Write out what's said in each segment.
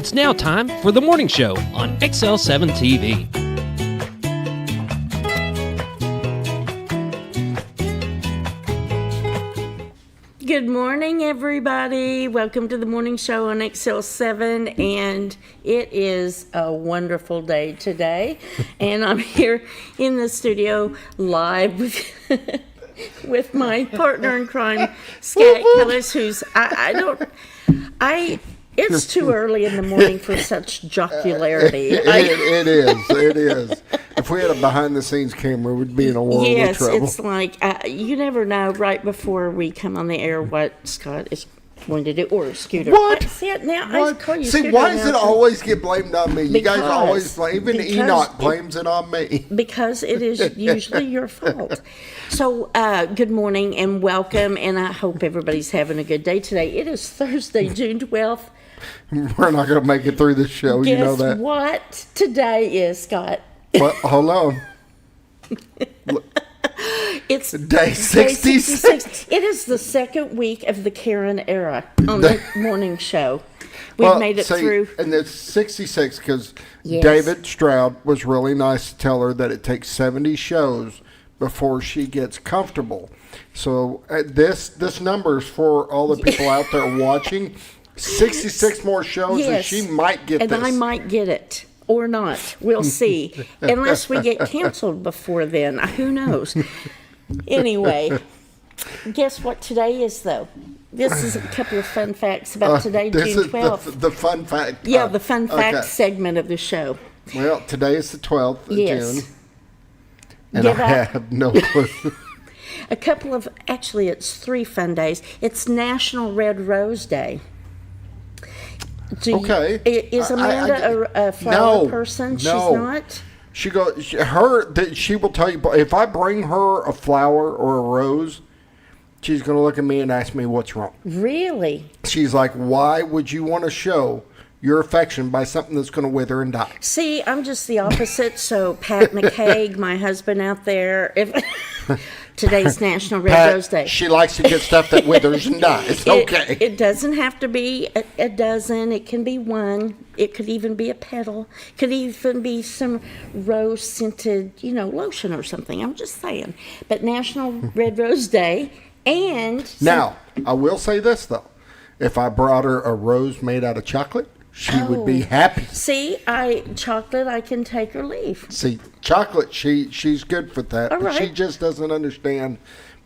It's now time for the morning show on XL7-TV. Good morning, everybody. Welcome to the morning show on XL7, and it is a wonderful day today. And I'm here in the studio live with my partner in crime, Scat Killis, who's it's too early in the morning for such jocularity. It is. If we had a behind-the-scenes camera, we'd be in a world of trouble. Yes, it's like, you never know right before we come on the air what Scott is going to do, or Scooter. What? See, now I call you See, Scooter why does now. it always get blamed on me? You guys always blame, even Enoch blames it on me. Because it is usually your fault. So, good morning and welcome, and I hope everybody's having a good day today. It is Thursday, June 12th. We're not going to make it through this show, you know that. Guess what today is, Scott? Well, hold on. It's day 66. It is the second week of the Karen era on the morning show. We've made it through. And it's 66 because Yes. David Stroud was really nice to tell her that it takes 70 shows before she gets comfortable. So this number is for all the people out there watching. 66 more shows, and she might get this. And I might get it. Or not. We'll see. Unless we get canceled before then. Who knows? Anyway, guess what today is, though? This is a couple of fun facts about today, June 12th. This is the fun fact. Yeah, the fun fact segment of the show. Well, today is the 12th of June. And Give I have no clue. A couple of, actually, it's 3 fun days. It's National Red Rose Day. Okay. Is Amanda a flower person? She's not? She will tell you, if I bring her a flower or a rose, she's going to look at me and ask me what's wrong. Really? She's like, why would you want to show your affection by something that's going to wither and die? See, I'm just the opposite. So Pat McCaig, my husband out there, today's National Red Rose Day. She likes to get stuff that withers and dies. Okay. It doesn't have to be a dozen. It can be one. It could even be a petal. It could even be some rose-scented, lotion or something. I'm just saying. But National Red Rose Day and... Now, I will say this, though. If I brought her a rose made out of chocolate, she would be happy. See, chocolate, I can take or leave. See, chocolate, she's good for that. All but right. she just doesn't understand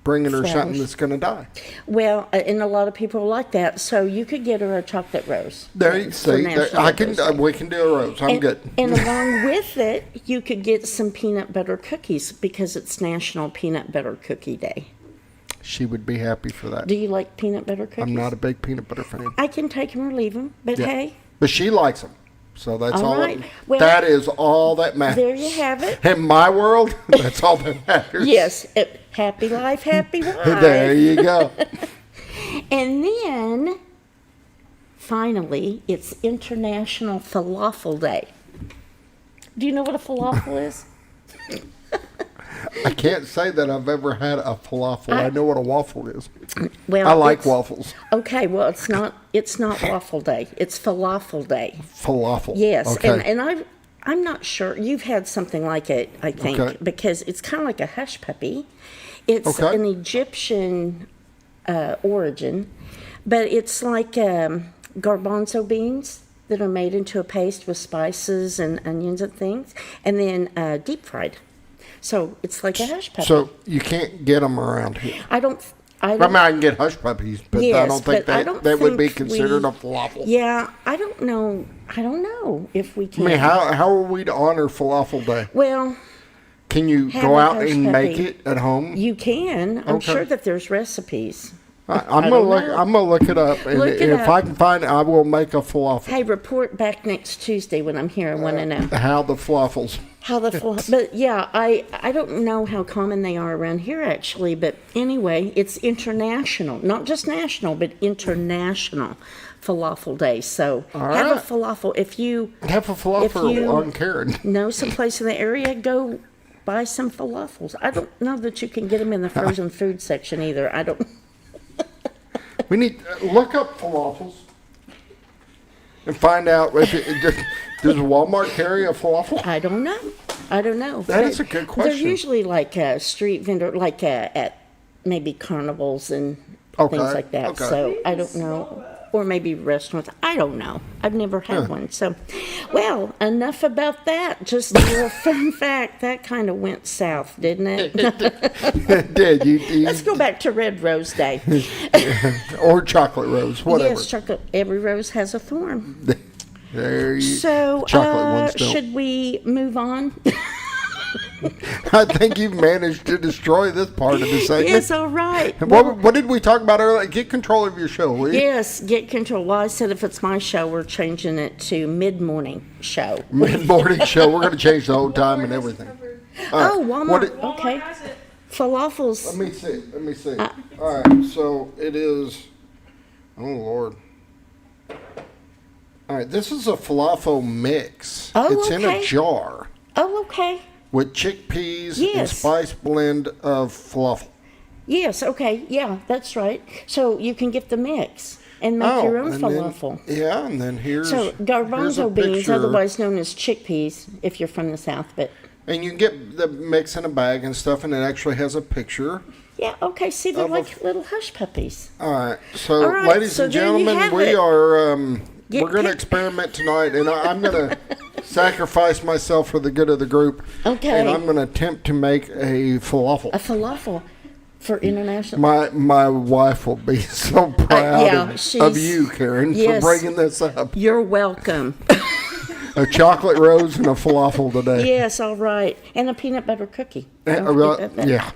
bringing her something that's going to die. Well, and a lot of people are like that. So you could get her a chocolate rose. There you see. We can do a rose. I'm good. And along with it, you could get some peanut butter cookies because it's National Peanut Butter Cookie Day. She would be happy for that. Do you like peanut butter cookies? I'm not a big peanut butter fan. I can take them or leave them, but hey. But she likes them. So that's all. Right. Well, that is all that matters. There you have it. In my world, that's all that matters. Yes. Happy life, happy wife. There you go. And then, finally, it's International Falafel Day. Do you know what a falafel is? I can't say that I've ever had a falafel. I know what a waffle is. Well, I like waffles. Okay, well, it's not waffle day. It's falafel day. Falafel. Yes, okay. and I'm not sure. You've had something like it, I think, because it's kind of like a hush puppy. It's an Egyptian origin, but it's like garbanzo beans that are made into a paste with spices and onions and things, and then deep fried. So it's like a hush puppy. So you can't get them around here. I mean, I can get hush puppies, but I don't think that would be considered a falafel. Yeah, I don't know. I don't know if we can. I mean, how are we to honor Falafel Day? Well, can you go out and make it at home? You can. I'm sure that there's recipes. I'm gonna look it up, and if I can find it, I will make a falafel. Hey, report back next Tuesday when I'm here. I want to know how the falafels. But yeah, I don't know how common they are around here actually. But anyway, it's international, not just national, but international falafel day. So have a falafel if you on Karen. Know someplace in the area, go buy some falafels. I don't know that you can get them in the frozen food section either. I don't. We need look up falafels. and find out if does Walmart carry a falafel? I don't know. That is a good question. They're usually like a street vendor, like at maybe carnivals and things like that. Okay. So I don't know. Or maybe restaurants. I don't know. I've never had one. So, well, enough about that. Just a little fun fact. That kind of went south, didn't it? It did. Let's go back to Red Rose Day. Or chocolate rose, whatever. Yes, chocolate. Every rose has a thorn. Chocolate ones don't. Should we move on? I think you've managed to destroy this part of the segment. Yes, all right. What did we talk about earlier? Get control of your show, will you? Yes, get control. Well, I said if it's my show, we're changing it to mid-morning show. Mid-morning show. We're going to change the whole time and everything. Walmart. Okay. Falafels. Let me see. All right, so it is. Oh, Lord. All right, this is a falafel mix. It's in a jar. Oh, okay. With chickpeas and spice blend of falafel. Yes, okay. Yeah, that's right. So you can get the mix and make your own falafel. And then here's garbanzo beans, otherwise known as chickpeas, if you're from the South. And you can get the mix in a bag and stuff, and it actually has a picture. Yeah, okay. See, they're like little hush puppies. All right. So, ladies and gentlemen, we are... we're going to experiment tonight, and I'm going to sacrifice myself for the good of the group. Okay. And I'm going to attempt to make a falafel. A falafel for international. My wife will be so proud of you, Karen, for bringing this up. You're welcome. A chocolate rose and a falafel today. Yes, all right. And a peanut butter cookie. Yeah.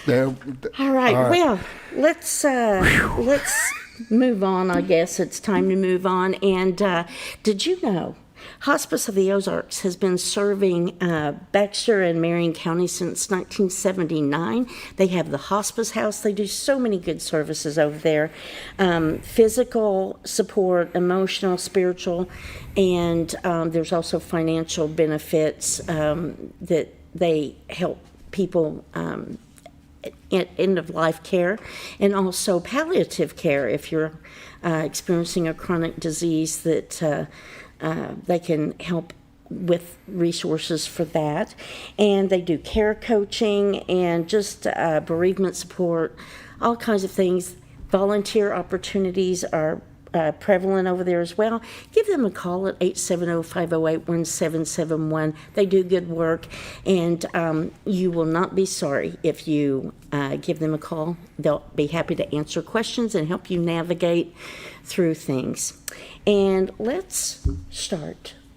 All right. Well, let's move on. I guess it's time to move on. And did you know Hospice of the Ozarks has been serving Baxter and Marion County since 1979. They have the hospice house. They do so many good services over there. Physical support, emotional, spiritual, and there's also financial benefits that they help people end-of-life care, and also palliative care if you're experiencing a chronic disease that they can help with resources for that. And they do care coaching and just bereavement support, all kinds of things. Volunteer opportunities are prevalent over there as well. Give them a call at 870-508-1771. They do good work, and you will not be sorry if you give them a call. They'll be happy to answer questions and help you navigate through things. And let's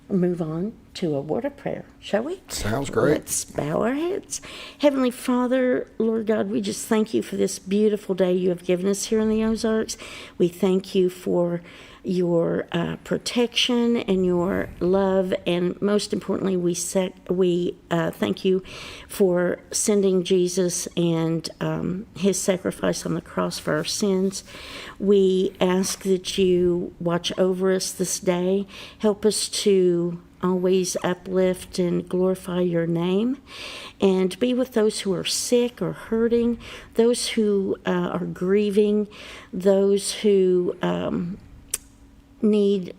move on to a word of prayer, shall we? Sounds great. Let's bow our heads. Heavenly Father, Lord God, we just thank you for this beautiful day you have given us here in the Ozarks. We thank you for your protection and your love, and most importantly, we thank you for sending Jesus and his sacrifice on the cross for our sins. We ask that you watch over us this day. Help us to always uplift and glorify your name, and be with those who are sick or hurting, those who are grieving, those who need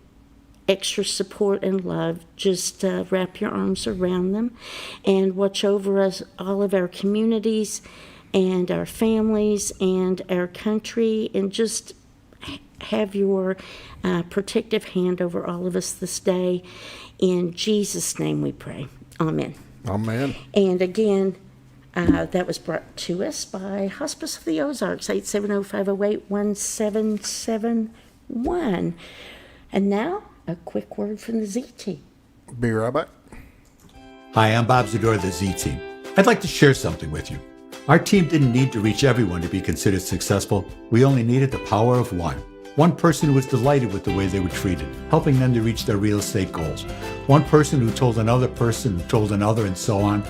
extra support and love. Just wrap your arms around them and watch over us, all of our communities and our families and our country, and just have your protective hand over all of us this day. In Jesus' name we pray. Amen. Amen. And again, that was brought to us by Hospice of the Ozarks, 870-508-1771. And now, a quick word from the Z Team. Be right back. Hi, I'm Bob Zador of the Z Team. I'd like to share something with you. Our team didn't need to reach everyone to be considered successful. We only needed the power of one. One person who was delighted with the way they were treated, helping them to reach their real estate goals. One person who told another person who told another, and so on.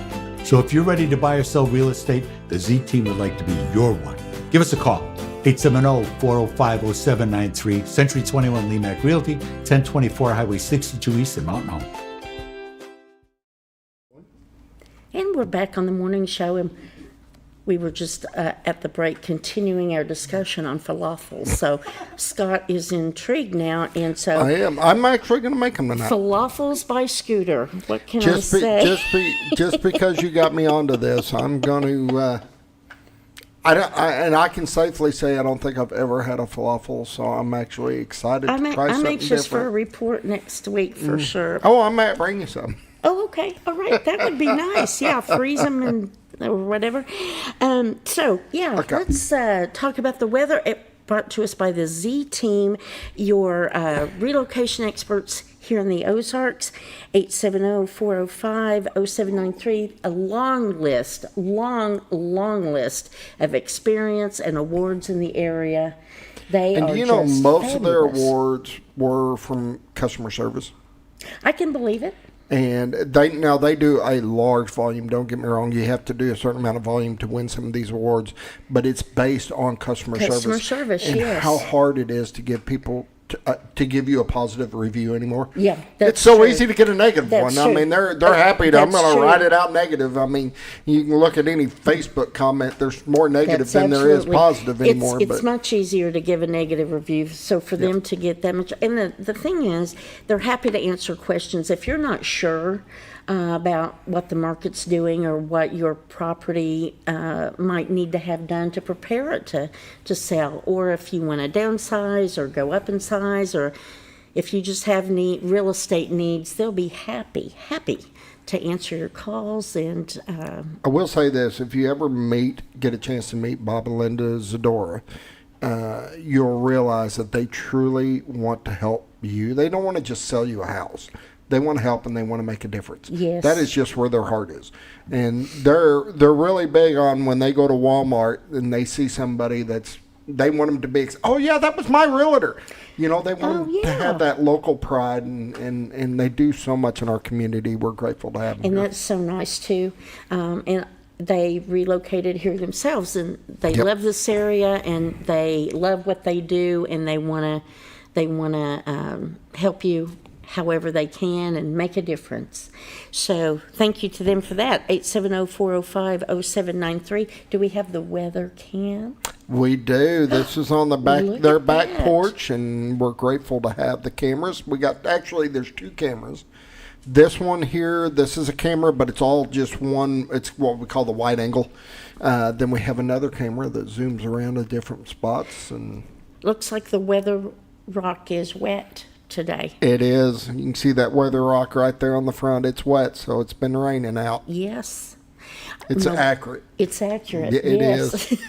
So if you're ready to buy or sell real estate, the Z Team would like to be your one. Give us a call. 870-405-0793, Century 21 Lemac Realty, 1024 Highway 62 East in Mountain Home. And we're back on the morning show, and we were just at the break continuing our discussion on falafels. So Scott is intrigued now, and so I am. I'm actually going to make them tonight. Falafels by Scooter. What can I say? Just because you got me onto this, I'm going to. And I can safely say I don't think I've ever had a falafel, so I'm actually excited to try something I'm anxious for a different. report next week for sure. Oh, I might bring you some. Oh, okay. All right. That would be nice. Yeah, freeze them or whatever. Okay. Let's talk about the weather. It brought to us by the Z Team, your relocation experts here in the Ozarks, 870-405-0793. A long list of experience and awards in the area. And you know, most of their awards were from customer service. I can believe it. And they do a large volume. Don't get me wrong; you have to do a certain amount of volume to win some of these awards. But it's based on customer service and yes. how hard it is to give people to give you a positive review anymore. Yeah, it's so true. easy to get a negative one. True. I mean, they're happy to. I'm going to true. write it out negative. I mean, you can look at any Facebook comment. There's more negative than there is positive anymore. It's much easier to give a negative review. So for them to get that much, and the thing is, they're happy to answer questions. If you're not sure about what the market's doing or what your property might need to have done to prepare it to sell, or if you want to downsize or go up in size, or if you just have real estate needs, they'll be happy to answer your calls. And I will say this: if you ever get a chance to meet Bob and Linda Zadora, you'll realize that they truly want to help you. They don't want to just sell you a house. They want to help and they want to make a difference. Yes. That is just where their heart is. And they're really big on when they go to Walmart and they see somebody they want them to be, oh yeah, that was my realtor. You know, they want them to have that local pride, and they do so much in our community. We're grateful to have them. And here. that's so nice too. And they relocated here themselves, and they love this area, and they love what they do, and they want to help you however they can and make a difference. So thank you to them for that. 870-405-0793. Do we have the weather cam? We do. This is on their back porch, and we're grateful to have the cameras. There's two cameras. This one here, this is a camera, but it's all just one. It's what we call the wide angle. Then we have another camera that zooms around to different spots. And looks like the weather rock is wet today. It is. You can see that weather rock right there on the front. It's wet, so it's been raining out. Yes. It's accurate. It's accurate. It yes. is.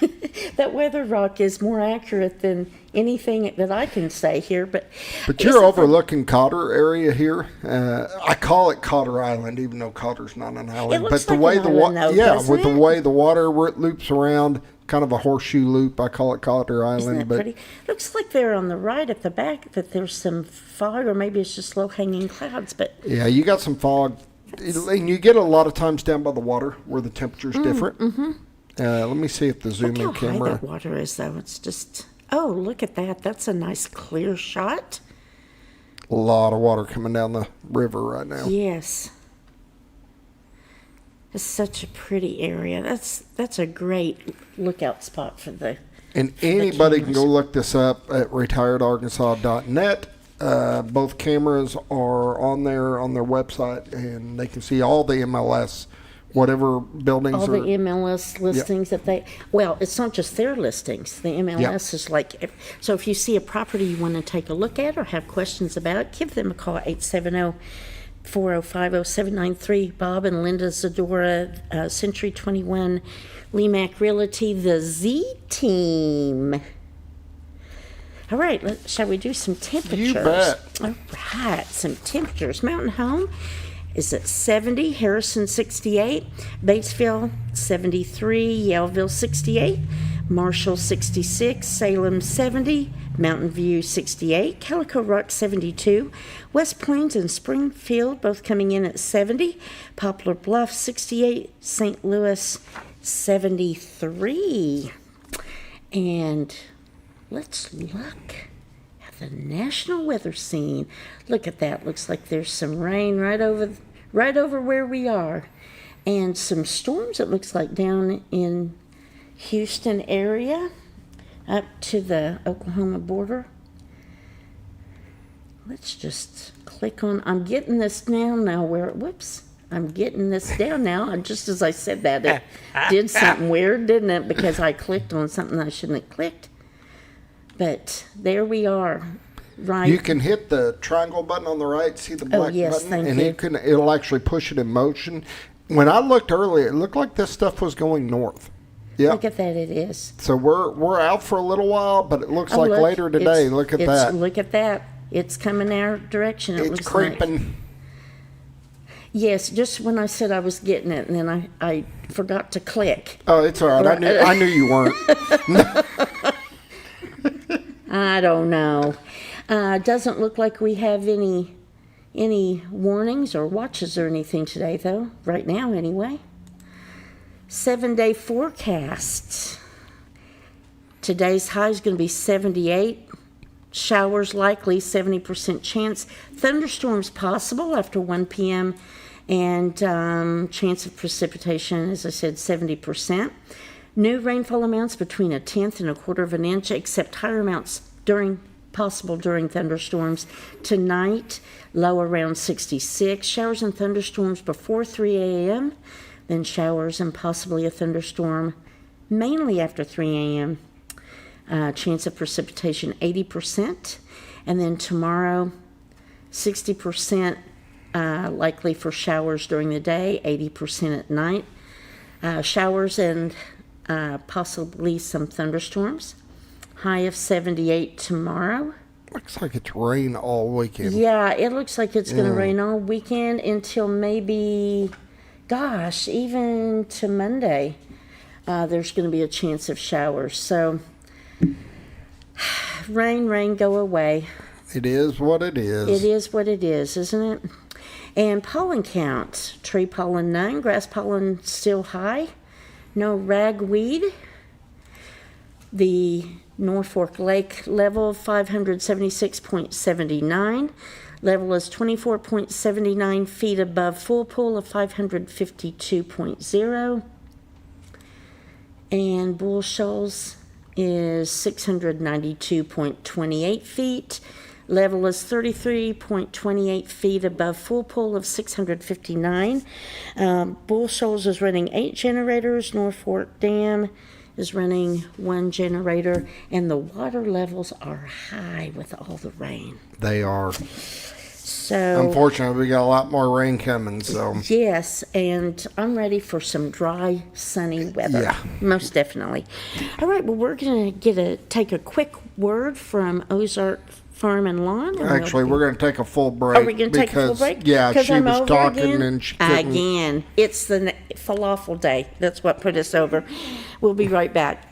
That weather rock is more accurate than anything that I can say here. But you're overlooking Cotter area here. I call it Cotter Island, even though Cotter's not an island. It looks but the like way an island, though, the way the water loops around, kind of a horseshoe loop. I call it Cotter Island. Isn't that pretty? Looks like there on the right at the back that there's some fog, or maybe it's just low-hanging clouds. But yeah, you got some fog, and you get a lot of times down by the water where the temperature's different. Mm-hmm. Let me see if the zoom-in look how camera. high that water is, though. It's just look at that. That's a nice clear shot. A lot of water coming down the river right now. Yes. It's such a pretty area. That's a great lookout spot for the. And anybody can go look this up at retiredarkansas.net. Both cameras are on their website, and they can see all the MLS, whatever buildings. All the MLS listings that they. Well, it's not just their listings. The MLS is like. So if you see a property you want to take a look at or have questions about, give them a call at 870-405-0793. Bob and Linda Zadora, Century 21, Lemac Realty, the Z Team. All right, shall we do some temperatures? You bet. All right, some temperatures. Mountain Home is at 70, Harrison 68, Batesville 73, Yellville 68, Marshall 66, Salem 70, Mountain View 68, Calico Rock 72, West Plains and Springfield both coming in at 70, Poplar Bluff 68, St. Louis 73. And let's look at the national weather scene. Look at that. Looks like there's some rain right over where we are. And some storms, it looks like, down in Houston area up to the Oklahoma border. Let's just click on, I'm getting this down now I'm getting this down now. And just as I said that, it did something weird, didn't it? Because I clicked on something I shouldn't have clicked. But there we are. Right. You can hit the triangle button on the right, see the black button, and it'll actually push it in motion. When I looked earlier, it looked like this stuff was going north. Yeah. Look at that, it is. So we're out for a little while, but it looks like later today. Look at that. Look at that. It's coming our direction. It's creeping. Like. Yes, just when I said I was getting it, and then I forgot to click. Oh, it's all right. I knew you weren't. I don't know. Doesn't look like we have any warnings or watches or anything today, though. Right now, anyway. 7-day forecast. Today's high is going to be 78. Showers likely, 70% chance. Thunderstorms possible after 1 p.m. And chance of precipitation, as I said, 70%. New rainfall amounts between 1/10 and 1/4 of an inch, except higher amounts possible during thunderstorms. Tonight, low around 66. Showers and thunderstorms before 3 a.m. Then showers and possibly a thunderstorm mainly after 3 a.m. Chance of precipitation 80%. And then tomorrow, 60% likely for showers during the day, 80% at night. Showers and possibly some thunderstorms. High of 78 tomorrow. Looks like it's rain all weekend. Yeah, it looks like it's going to rain all weekend until maybe, even to Monday. There's going to be a chance of showers. So, rain, go away. It is what it is. It is what it is, isn't it? And pollen count. Tree pollen none. Grass pollen still high. No ragweed. The Norfolk Lake level 576.79. Level is 24.79 feet above full pool of 552.0. And Bull Shoals is 692.28 feet. Level is 33.28 feet above full pool of 659. Bull Shoals is running 8 generators. Norfolk Dam is running 1 generator. And the water levels are high with all the rain. They are. So, unfortunately, we got a lot more rain coming. So yes, and I'm ready for some dry, sunny weather. Yeah, most definitely. All right, well, we're going to take a quick word from Ozark Farm and Lawn. Actually, we're going to take a full break. Are we going to take a full break? Yeah, she was talking again? and she couldn't. Again, it's the falafel day. That's what put us over. We'll be right back.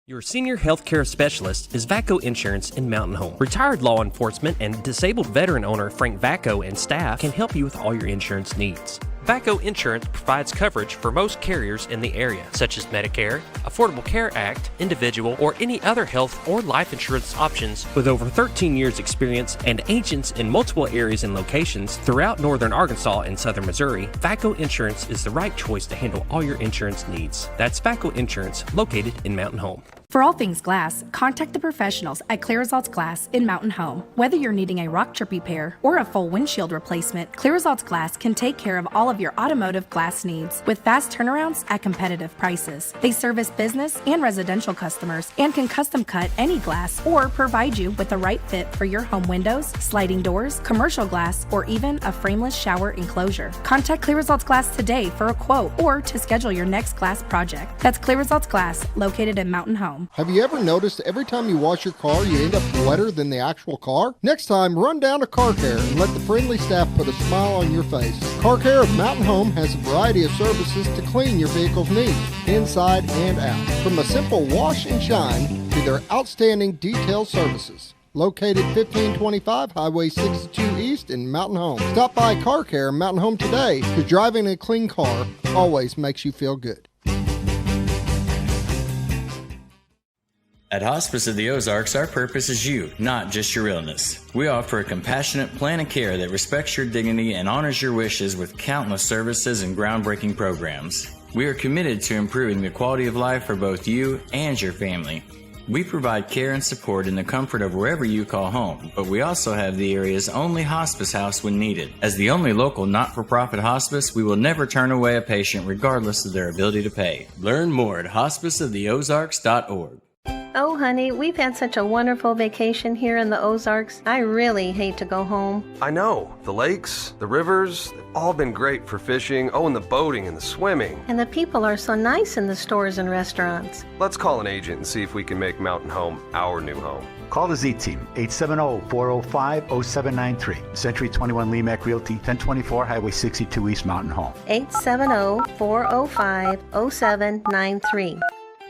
Your senior healthcare specialist is VACO Insurance in Mountain Home. Retired law enforcement and disabled veteran owner Frank VACO and staff can help you with all your insurance needs. VACO Insurance provides coverage for most carriers in the area, such as Medicare, Affordable Care Act, individual, or any other health or life insurance options. With over 13 years experience and agents in multiple areas and locations throughout northern Arkansas and southern Missouri, VACO Insurance is the right choice to handle all your insurance needs. That's VACO Insurance, located in Mountain Home. For all things glass, contact the professionals at Clear Results Glass in Mountain Home. Whether you're needing a rock chip repair or a full windshield replacement, Clear Results Glass can take care of all of your automotive glass needs with fast turnarounds at competitive prices. They service business and residential customers and can custom cut any glass or provide you with the right fit for your home windows, sliding doors, commercial glass, or even a frameless shower enclosure. Contact Clear Results Glass today for a quote or to schedule your next glass project. That's Clear Results Glass, located in Mountain Home. Have you ever noticed every time you wash your car, you end up wetter than the actual car? Next time, run down to Car Care and let the friendly staff put a smile on your face. Car Care of Mountain Home has a variety of services to clean your vehicle's needs, inside and out. From a simple wash and shine to their outstanding detail services. Located 1525 Highway 62 East in Mountain Home. Stop by Car Care Mountain Home today, because driving a clean car always makes you feel good. At Hospice of the Ozarks, our purpose is you, not just your illness. We offer a compassionate plan of care that respects your dignity and honors your wishes with countless services and groundbreaking programs. We are committed to improving the quality of life for both you and your family. We provide care and support in the comfort of wherever you call home, but we also have the area's only hospice house when needed. As the only local not-for-profit hospice, we will never turn away a patient regardless of their ability to pay. Learn more at hospiceoftheozarks.org. Oh, honey, we've had such a wonderful vacation here in the Ozarks. I really hate to go home. I know. The lakes, the rivers, they've all been great for fishing. Oh, and the boating and the swimming. And the people are so nice in the stores and restaurants. Let's call an agent and see if we can make Mountain Home our new home. Call the Z-Team, 870-405-0793. Century 21 Lemac Realty, 1024 Highway 62 East Mountain Home. 870-405-0793.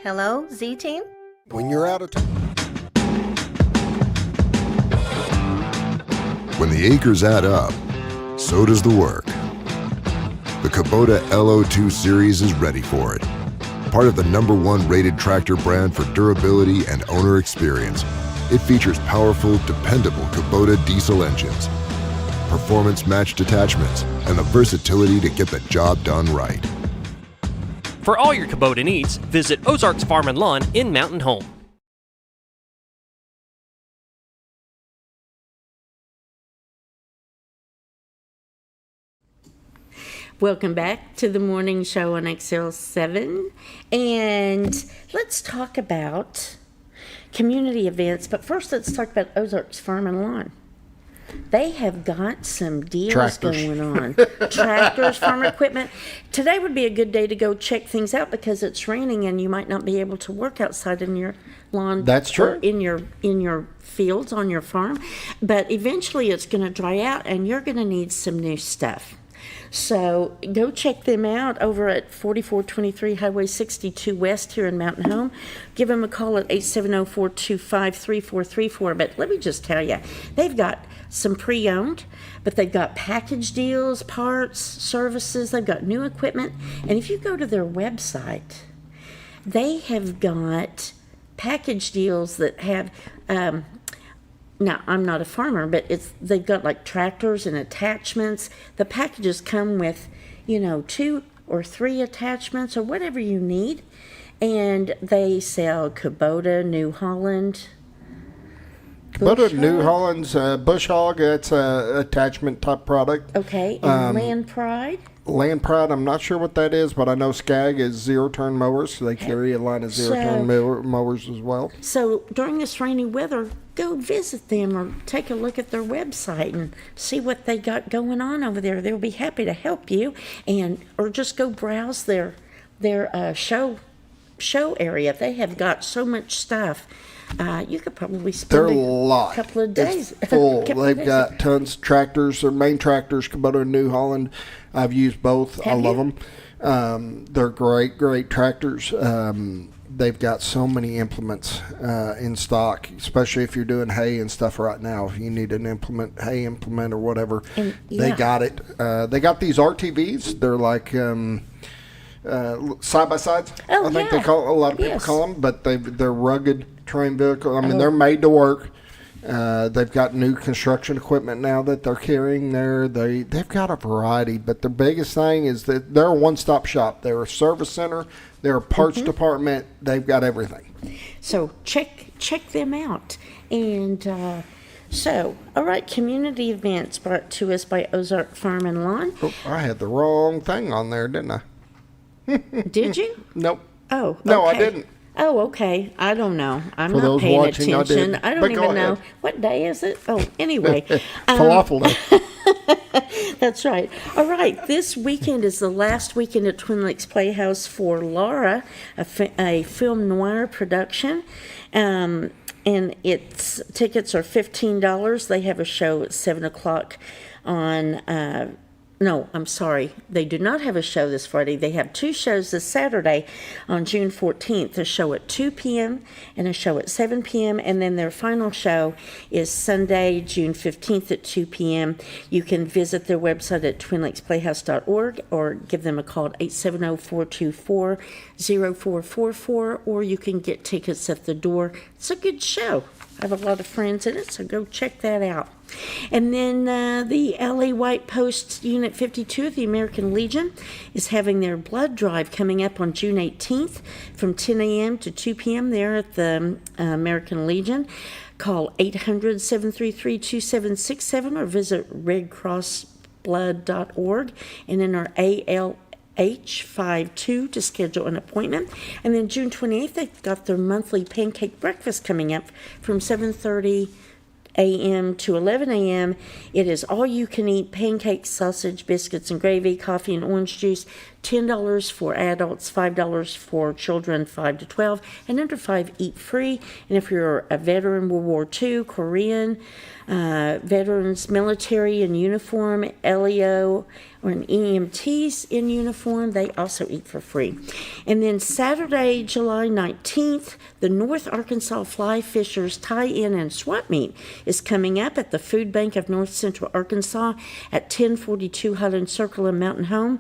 Hello, Z-Team? When you're out of town. When the acres add up, so does the work. The Kubota LO2 Series is ready for it. Part of the #1 rated tractor brand for durability and owner experience, it features powerful, dependable Kubota diesel engines, performance-matched attachments, and the versatility to get the job done right. For all your Kubota needs, visit Ozarks Farm and Lawn in Mountain Home. Welcome back to the morning show on XL7. And let's talk about community events. But first, let's talk about Ozarks Farm and Lawn. They have got some deals going on. Tractors, farm equipment. Today would be a good day to go check things out because it's raining and you might not be able to work outside in your lawn. That's true. Or in your fields on your farm. But eventually it's going to dry out and you're going to need some new stuff. So go check them out over at 4423 Highway 62 West here in Mountain Home. Give them a call at 870-425-3434. But let me just tell you, they've got some pre-owned, but they've got package deals, parts, services. They've got new equipment. And if you go to their website, they have got package deals that have... now, I'm not a farmer, but they've got like tractors and attachments. The packages come with, 2 or 3 attachments or whatever you need. And they sell Kubota, New Holland. Kubota, New Holland's Bush Hog, that's an attachment type product. Okay, and Land Pride? Land Pride, I'm not sure what that is, but I know Skag is zero-turn mowers, so they carry a line of zero-turn mowers as well. So during this rainy weather, go visit them or take a look at their website and see what they got going on over there. They'll be happy to help you, or just go browse their show area. They have got so much stuff. You could probably spend a couple of days. It's full. They've got tons of tractors. Their main tractors, Kubota and New Holland. I've used both. I love them. They're great tractors. They've got so many implements in stock, especially if you're doing hay and stuff right now. If you need an hay implement or whatever, they got it. They got these RTVs. They're like side-by-sides. I think they call a lot of people call them, but they're rugged terrain vehicles. I mean, they're made to work. They've got new construction equipment now that they're carrying there. They've got a variety, but the biggest thing is that they're a one-stop shop. They're a service center. They're a parts department. They've got everything. So check them out. And all right, community events brought to us by Ozark Farm and Lawn. Oh, I had the wrong thing on there, didn't I? Did you? Nope. Oh, okay. No, I didn't. Oh, okay. I don't know. I'm not paying attention. I don't even know. What day is it? Oh, anyway. Falafel Day. That's right. All right. This weekend is the last weekend at Twin Lakes Playhouse for Laura, a film noir production. And its tickets are $15. They have a show at 7 o'clock on No, I'm sorry. They do not have a show this Friday. They have 2 shows this Saturday on June 14th, a show at 2 p.m. and a show at 7 p.m. And then their final show is Sunday, June 15th at 2 p.m. You can visit their website at twinlakesplayhouse.org or give them a call at 870-424-0444, or you can get tickets at the door. It's a good show. I have a lot of friends in it, so go check that out. And then the LA White Post Unit 52 of the American Legion is having their blood drive coming up on June 18th from 10 a.m. to 2 p.m. there at the American Legion. Call 800-733-2767 or visit redcrossblood.org and enter ALH52 to schedule an appointment. And then June 28th, they've got their monthly pancake breakfast coming up from 7:30 a.m. to 11 a.m. It is all you can eat pancakes, sausage, biscuits, and gravy, coffee and orange juice. $10 for adults, $5 for children 5 to 12, and under 5 eat free. And if you're a veteran, World War II, Korean, veterans, military in uniform, LEO, or an EMTs in uniform, they also eat for free. And then Saturday, July 19th, the North Arkansas Fly Fishers Tie-In and Swap Meet is coming up at the Food Bank of North Central Arkansas at 1042 Highland Circle in Mountain Home.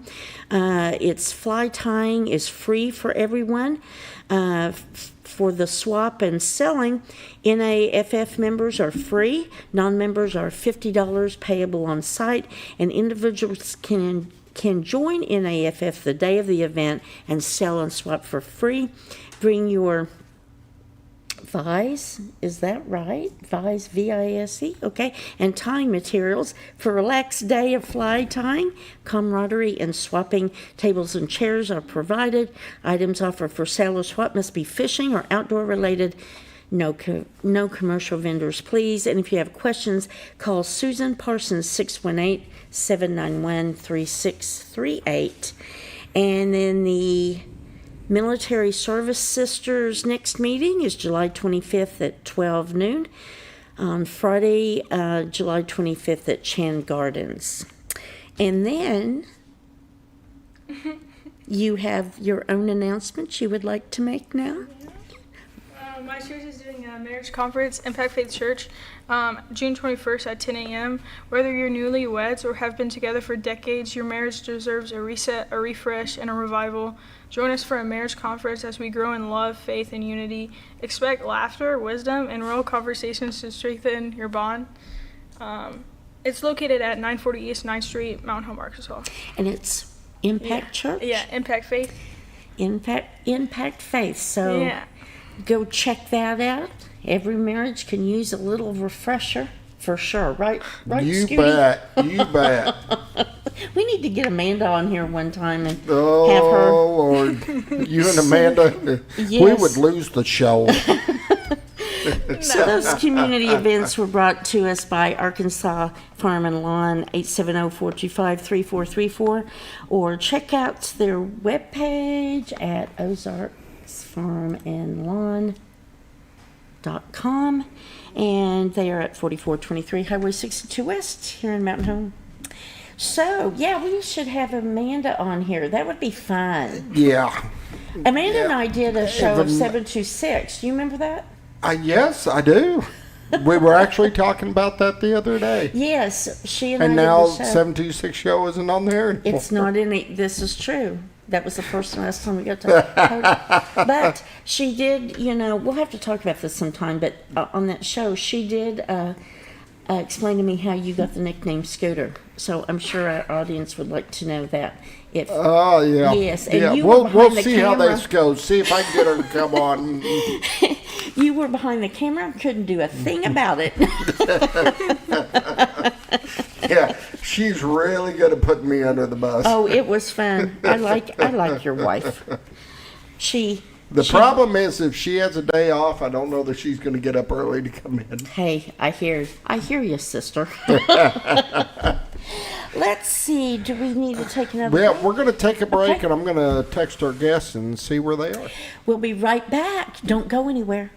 It's fly tying is free for everyone. For the swap and selling, NAFF members are free. Non-members are $50 payable on site, and individuals can join NAFF the day of the event and sell and swap for free. Bring your vise, is that right? Vise, V-I-S-E, okay, and tying materials for a relaxed day of fly tying. Camaraderie and swapping tables and chairs are provided. Items offered for sale or swap must be fishing or outdoor related. No commercial vendors, please. And if you have questions, call Susan Parsons, 618-791-3638. And then the Military Service Sisters next meeting is July 25th at 12 noon. On Friday, July 25th at Chan Gardens. And then you have your own announcements you would like to make now? My church is doing a marriage conference, Impact Faith Church, June 21st at 10 a.m. Whether you're newlyweds or have been together for decades, your marriage deserves a reset, a refresh, and a revival. Join us for a marriage conference as we grow in love, faith, and unity. Expect laughter, wisdom, and real conversations to strengthen your bond. It's located at 940 East 9th Street, Mountain Home, Arkansas. And it's Impact Church? Yeah, Impact Faith. Impact Faith. So yeah. Go check that out. Every marriage can use a little refresher for sure, right? You Scooty? bet. You bet. We need to get Amanda on here one time and have her. Oh, Lord. You and Amanda, Yes. We would lose the show. So those community events were brought to us by Arkansas Farm and Lawn, 870-425-3434, or check out their webpage at ozarksfarmandlawn.com, and they are at 4423 Highway 62 West here in Mountain Home. So, yeah, we should have Amanda on here. That would be fun. Yeah. Amanda and I did a show of 726. Do you remember that? Yes, I do. We were actually talking about that the other day. Yes, she and I And did now the show. 726 show isn't on there anymore. It's not in it. This is true. That was the first and last time we got to talk. But she did, we'll have to talk about this sometime, but on that show, she did explain to me how you got the nickname Scooter. So I'm sure our audience would like to know that. Oh, yeah. Yes, and yeah. you were behind We'll the see camera. how this goes. See if I can get her to come on. You were behind the camera and couldn't do a thing about it. Yeah, she's really good at putting me under the bus. Oh, it was fun. I like your wife. The problem is if she has a day off, I don't know that she's going to get up early to come in. Hey, I hear you, sister. Let's see. Do we need to take another break? We're going to take a break, Okay. and I'm going to text our guests and see where they are. We'll be right back. Don't go anywhere.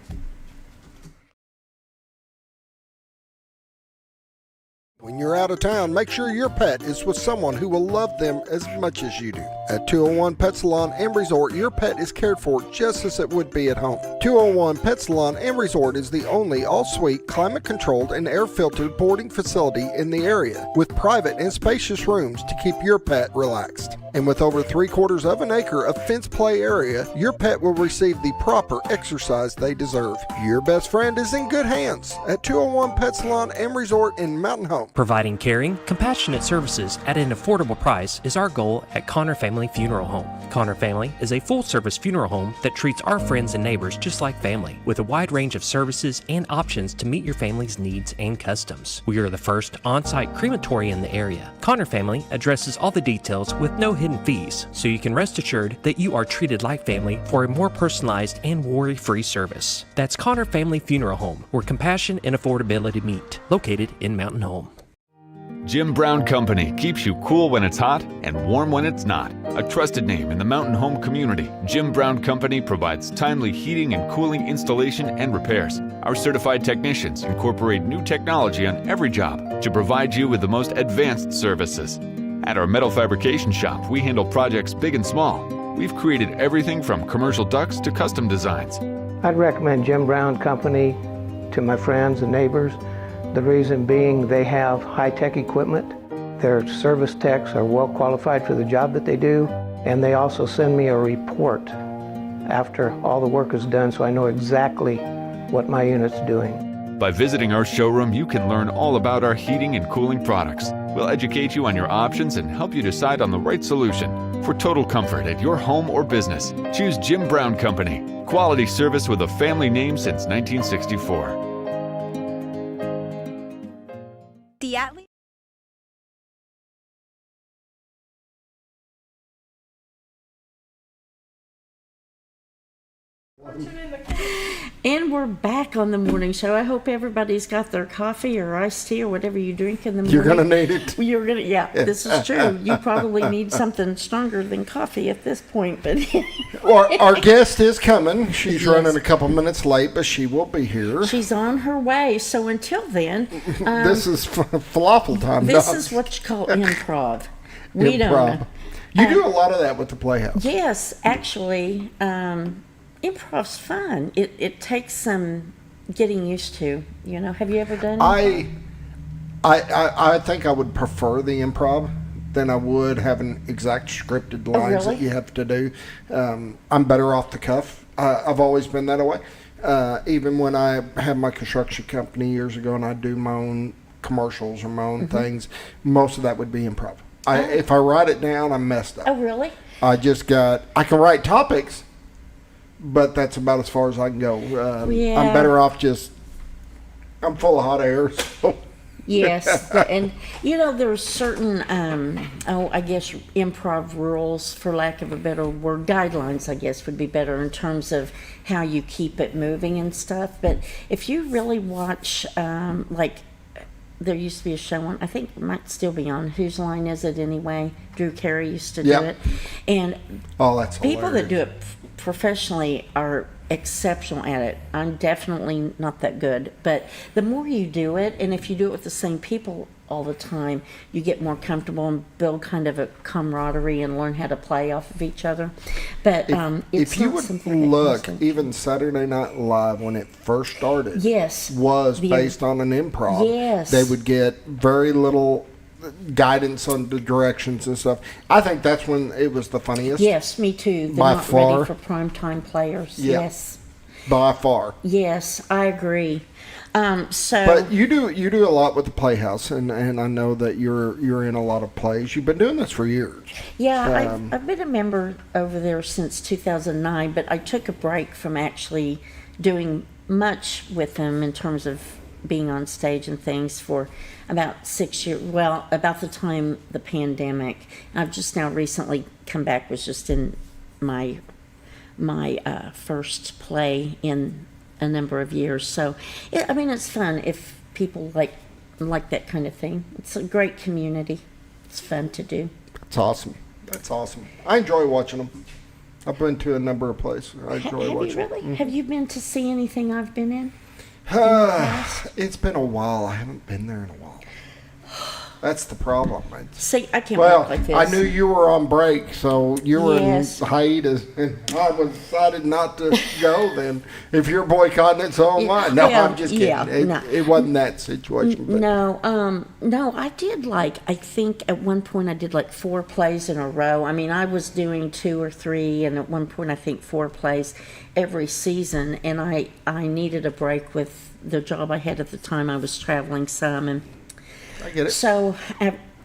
When you're you're out of town, make sure your pet is with someone who will love them as much as you do. At 201 Pet Salon and Resort, your pet is cared for just as it would be at home. 201 Pet Salon and Resort is the only all-suite, climate-controlled, and air-filtered boarding facility in the area, with private and spacious rooms to keep your pet relaxed. And with over 3/4 of an acre of fenced play area, your pet will receive the proper exercise they deserve. Your best friend is in good hands at 201 Pet Salon and Resort in Mountain Home. Providing caring, compassionate services at an affordable price is our goal at Connor Family Funeral Home. Connor Family is a full-service funeral home that treats our friends and neighbors just like family, with a wide range of services and options to meet your family's needs and customs. We are the first on-site crematory in the area. Connor Family addresses all the details with no hidden fees, so you can rest assured that you are treated like family for a more personalized and worry-free service. That's Connor Family Funeral Home, where compassion and affordability meet, located in Mountain Home. Jim Brown Company keeps you cool when it's hot and warm when it's not. A trusted name in the Mountain Home community, Jim Brown Company provides timely heating and cooling installation and repairs. Our certified technicians incorporate new technology on every job to provide you with the most advanced services. At our metal fabrication shop, we handle projects big and small. We've created everything from commercial ducts to custom designs. I'd recommend Jim Brown Company to my friends and neighbors. The reason being they have high-tech equipment. Their service techs are well qualified for the job that they do, and they also send me a report after all the work is done so I know exactly what my unit's doing. By visiting our showroom, you can learn all about our heating and cooling products. We'll educate you on your options and help you decide on the right solution. For total comfort at your home or business, choose Jim Brown Company. Quality service with a family name since 1964. The Atlee. And we're back on the morning show. I hope everybody's got their coffee or iced tea or whatever you drink in the morning. You're going to need it. You're gonna, yeah, this is true. You probably need something stronger than coffee at this point. But our guest is coming. She's running a couple minutes late, but she will be here. She's on her way. So until then, this is falafel time. This is what you call improv. We don't. You do a lot of that with the Playhouse. Yes, actually. Improv's fun. It takes some getting used to. You know, have you ever done it? I think I would prefer the improv than I would having exact scripted lines that you have to do. I'm better off the cuff. I've always been that way. Even when I had my construction company years ago and I'd do my own commercials or my own things, most of that would be improv. If I write it down, I'm messed up. Oh, really? I can write topics, but that's about as far as I can go. I'm better off I'm full of hot air. So. Yes, and you know there's certain, I guess improv rules, for lack of a better word, guidelines I guess would be better in terms of how you keep it moving and stuff. But if you really watch, like there used to be a show on, I think it might still be on, Whose Line Is It Anyway? Drew Carey used to do it. And that's people hilarious. that do it professionally are exceptional at it. I'm definitely not that good, but the more you do it, and if you do it with the same people all the time, you get more comfortable and build kind of a camaraderie and learn how to play off of each other. But it's if you not would something look, that even Saturday Night Live when it first started, yes, was based on an improv. Yes, they would get very little guidance on the directions and stuff. I think that's when it was the funniest. Yes, me too. They're by not far. ready for primetime players. Yeah. Yes, by far. Yes, I agree. But you do a lot with the Playhouse, and I know that you're in a lot of plays. You've been doing this for years. Yeah, I've been a member over there since 2009, but I took a break from actually doing much with them in terms of being on stage and things for about 6 years. Well, about the time the pandemic. I've just now recently come back. Was just in my first play in a number of years. So, I mean, it's fun if people like that kind of thing. It's a great community. It's fun to do. It's awesome. That's awesome. I enjoy watching them. I've been to a number of places. I enjoy watching them. Have you really? Have you been to see anything I've been in? It's been a while. I haven't been there in a while. That's the problem. See, I can't work like this. I knew you were on break, so you were Yes. in hiatus, and I decided not to go then. If you're boycotting it, so am I. No, I'm just kidding. It wasn't that situation. But. No, I did I think at one point I did 4 plays in a row. I mean, I was doing 2 or 3, and at one point I think 4 plays every season, and I needed a break with the job I had at the time. I was traveling some, and I get it. So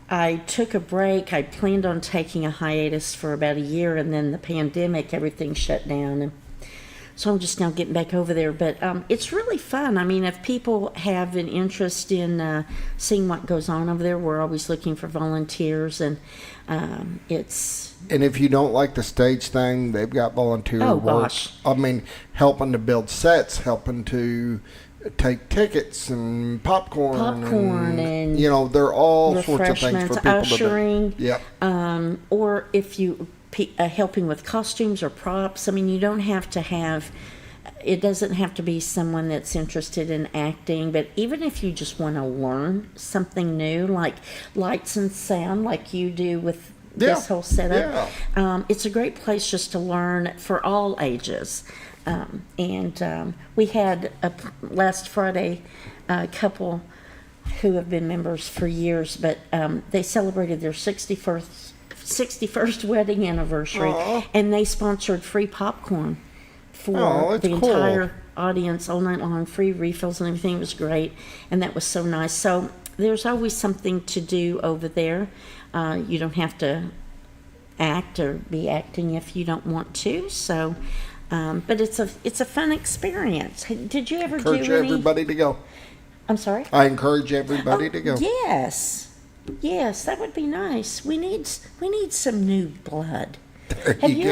I took a break. I planned on taking a hiatus for about a year, and then the pandemic, everything shut down. And so I'm just now getting back over there. But it's really fun. I mean, if people have an interest in seeing what goes on over there, we're always looking for volunteers, and it's... And if you don't like the stage thing, they've got volunteer work. Gosh. I mean, helping to build sets, helping to take tickets and popcorn and they're all sorts of things for people ushering, to do. Yep. Or if you helping with costumes or props. I mean, you don't have to have. It doesn't have to be someone that's interested in acting, but even if you just want to learn something new, like lights and sound, like you do with this whole setup, it's a great place just to learn for all ages. We had last Friday a couple who have been members for years, but they celebrated their 61st wedding anniversary. Aww. And they sponsored free popcorn for the entire audience all night long, free refills and everything. It was great, and that was so nice. So there's always something to do over there. You don't have to act or be acting if you don't want to. So. But it's a fun experience. Did you ever encourage everybody to go? I'm sorry? I encourage everybody to go. Yes, that would be nice. We need some new blood. Have you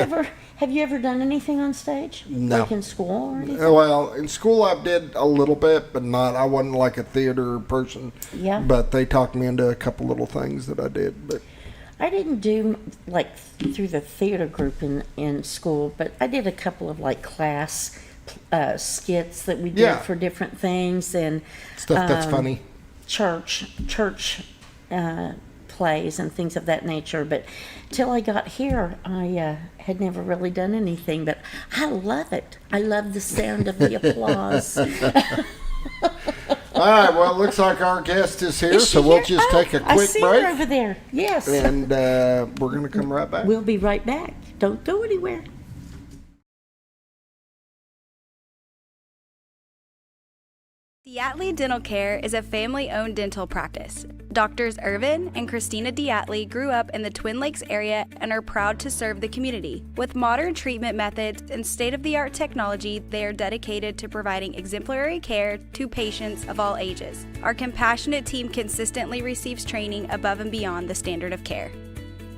ever done anything on stage? No. Like in school or anything? Well, in school I did a little bit, but not. I wasn't like a theater person. Yeah. But they talked me into a couple little things that I did, but. I didn't do through the theater group in school, but I did a couple of class skits that we did for different things and stuff that's funny. Church plays and things of that nature. But till I got here, I had never really done anything. But I love it. I love the sound of the applause. All right, well, it looks like our guest is here, so we'll just take a quick I see break. Her over there, yes. And we're going to come right back. We'll be right back. Don't go anywhere. Diatley Dental Care is a family-owned dental practice. Doctors Irvin and Christina Diatley grew up in the Twin Lakes area and are proud to serve the community. With modern treatment methods and state-of-the-art technology, they are dedicated to providing exemplary care to patients of all ages. Our compassionate team consistently receives training above and beyond the standard of care.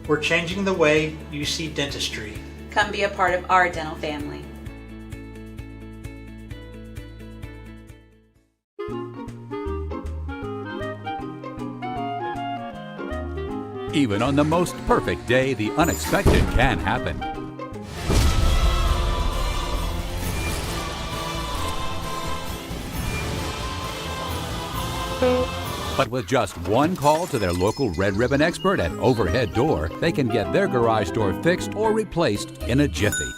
We're changing the way you see dentistry. Come be a part of our dental family. Even on the most perfect day, the unexpected can happen. But with just one call to their local Red Ribbon expert at Overhead Door, they can get their garage door fixed or replaced in a jiffy.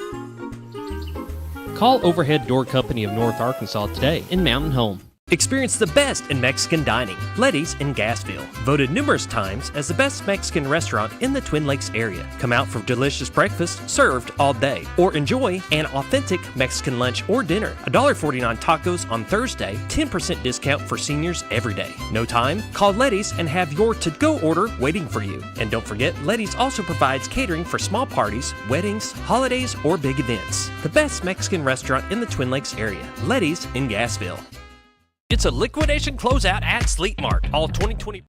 Call Overhead Door Company of North Arkansas today in Mountain Home. Experience the best in Mexican dining. Letty's in Gassville. Voted numerous times as the best Mexican restaurant in the Twin Lakes area. Come out for delicious breakfast served all day. Or enjoy an authentic Mexican lunch or dinner. $1.49 tacos on Thursday. 10% discount for seniors every day. No time? Call Letty's and have your to-go order waiting for you. And don't forget, Letty's also provides catering for small parties, weddings, holidays, or big events. The best Mexican restaurant in the Twin Lakes area. Letty's in Gassville. It's a liquidation closeout at Sleep Mart. All 2020.